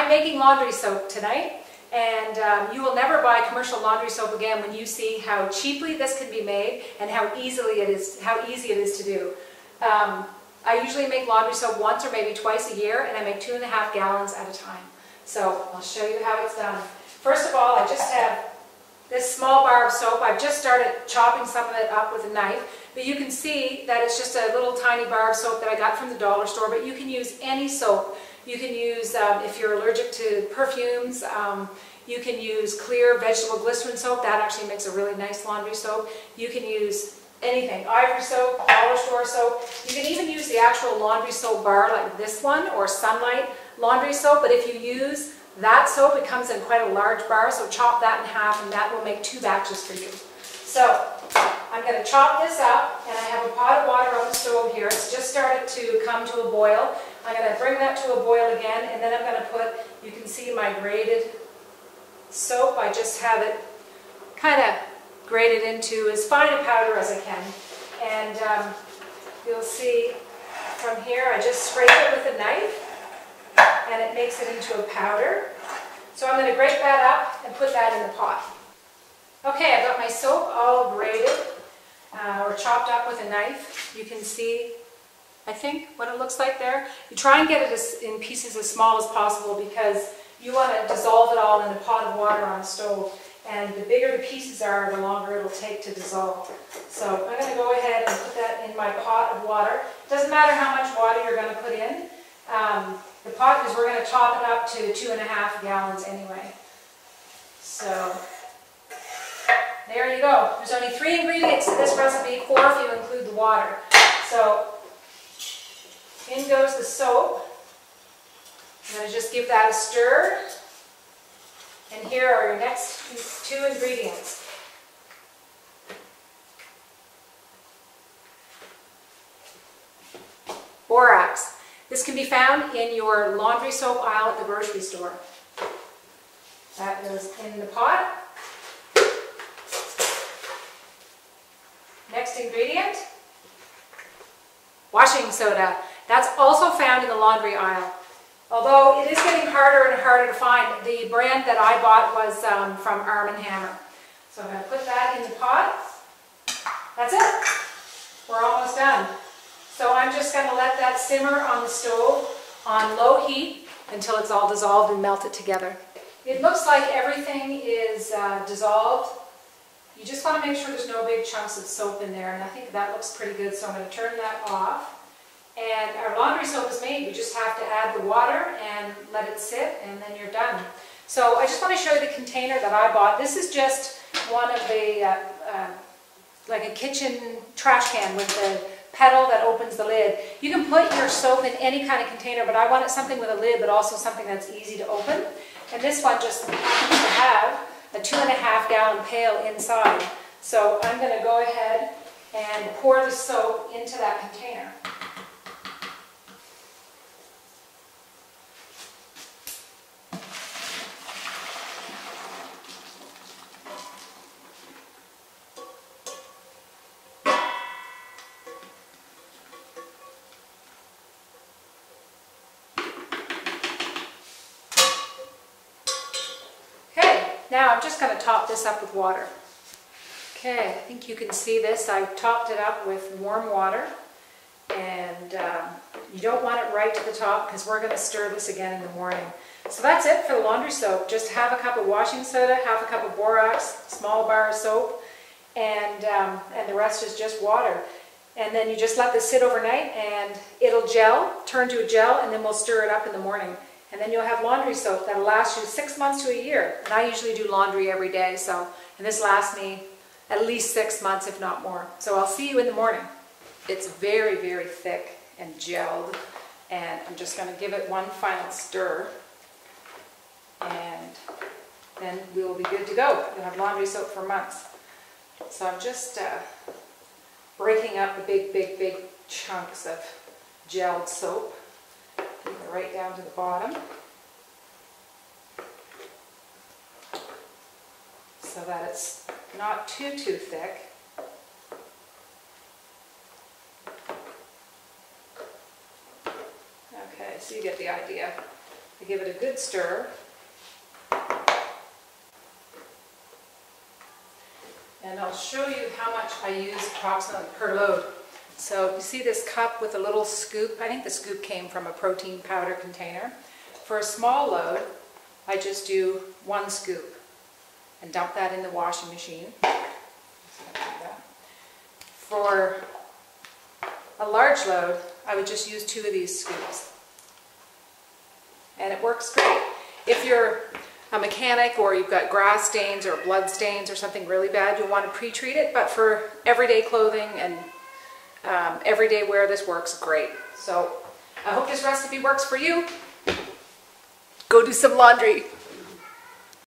I'm making laundry soap tonight, and you will never buy commercial laundry soap again when you see how cheaply this can be made and how easy it is to do. I usually make laundry soap once or maybe twice a year, and I make 2.5 gallons at a time. So I'll show you how it's done. First of all, I just have this small bar of soap. I've just started chopping some of it up with a knife, but you can see that it's just a little tiny bar of soap that I got from the dollar store, but you can use any soap. You can use, if you're allergic to perfumes, you can use clear vegetable glycerin soap. That actually makes a really nice laundry soap. You can use anything, ivory soap, dollar store soap. You can even use the actual laundry soap bar like this one, or Sunlight laundry soap, but if you use that soap, it comes in quite a large bar, so chop that in half and that will make 2 batches for you. So I'm going to chop this up, and I have a pot of water on the stove here. It's just started to come to a boil. I'm going to bring that to a boil again, and then I'm going to put, you can see my grated soap. I just have it kind of grated into as fine a powder as I can. And you'll see from here, I just scrape it with a knife, and it makes it into a powder. So I'm going to grate that up and put that in the pot. Okay, I've got my soap all grated or chopped up with a knife. You can see, I think, what it looks like there. You try and get it in pieces as small as possible because you want to dissolve it all in a pot of water on the stove. And the bigger the pieces are, the longer it'll take to dissolve. So I'm going to go ahead and put that in my pot of water. It doesn't matter how much water you're going to put in. The pot, because we're going to top it up to 2.5 gallons anyway. So there you go. There's only 3 ingredients in this recipe, 4 if you include the water. So in goes the soap. I'm going to just give that a stir. And here are your next 2 ingredients. Borax. This can be found in your laundry soap aisle at the grocery store. That goes in the pot. Next ingredient, washing soda. That's also found in the laundry aisle. Although it is getting harder and harder to find. The brand that I bought was from Arm & Hammer. So I'm going to put that in the pot. That's it. We're almost done. So I'm just going to let that simmer on the stove on low heat until it's all dissolved and melted together. It looks like everything is dissolved. You just want to make sure there's no big chunks of soap in there, and I think that looks pretty good, so I'm going to turn that off. And our laundry soap is made. You just have to add the water and let it sit, and then you're done. So I just want to show you the container that I bought. This is just one of the, like a kitchen trash can with the pedal that opens the lid. You can put your soap in any kind of container, but I wanted something with a lid, but also something that's easy to open. And this one just happens to have a 2.5 gallon pail inside. So I'm going to go ahead and pour the soap into that container. Now I'm just going to top this up with water. Okay, I think you can see this. I topped it up with warm water, and you don't want it right to the top because we're going to stir this again in the morning. So that's it for the laundry soap. Just half a cup of washing soda, half a cup of borax, small bar of soap, and the rest is just water. And then you just let this sit overnight and it'll gel, turn to a gel, and then we'll stir it up in the morning. And then you'll have laundry soap that'll last you 6 months to a year. And I usually do laundry every day, and this lasts me at least 6 months, if not more. So I'll see you in the morning. It's very, very thick and gelled, and I'm just going to give it one final stir, and then we'll be good to go. You'll have laundry soap for months. So I'm just breaking up the big chunks of gelled soap. Right down to the bottom, so that it's not too thick. Okay, so you get the idea. I give it a good stir. And I'll show you how much I use approximately per load. So you see this cup with a little scoop. I think the scoop came from a protein powder container. For a small load, I just do 1 scoop and dump that in the washing machine. For a large load, I would just use 2 of these scoops. And it works great. If you're a mechanic or you've got grass stains or blood stains or something really bad, you'll want to pre-treat it, but for everyday clothing and everyday wear, this works great. So I hope this recipe works for you. Go do some laundry.